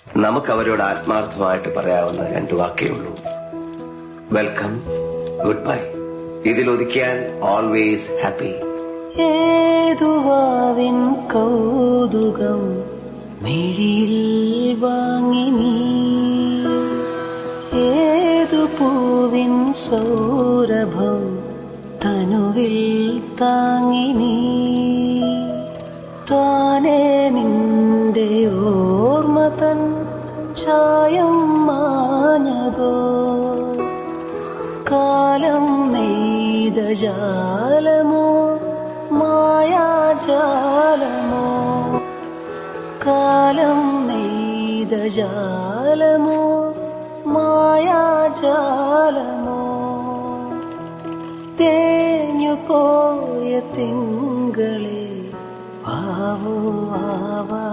നമുക്ക് അവരോട് ആത്മാർത്ഥമായിട്ട് പറയാവുന്ന 2 വാക്കേ ഉള്ളൂ: വെൽക്കം, ഗുഡ് ബൈ. ഇതിലൊതുക്കിയാൽ ഓൾവേസ് ഹാപ്പി. ഏതുവാവിൻ കൗതുകം മിഴിയിൽ വാങ്ങി നീ, ഏതു പൂവിൻ സൗരഭം തനുവിൽ താങ്ങി നീ, താനേ നിന്റെ ഓർമ്മ തൻ ചായം മാഞ്ഞതോ, കാലം നെയ്ത ജാലമോ മായാജാലമോ, കാലം നെയ്ത ജാലമോ മായാജാലമോ, തേഞ്ഞു പോയ തിങ്കളെ ആവോ ആവാ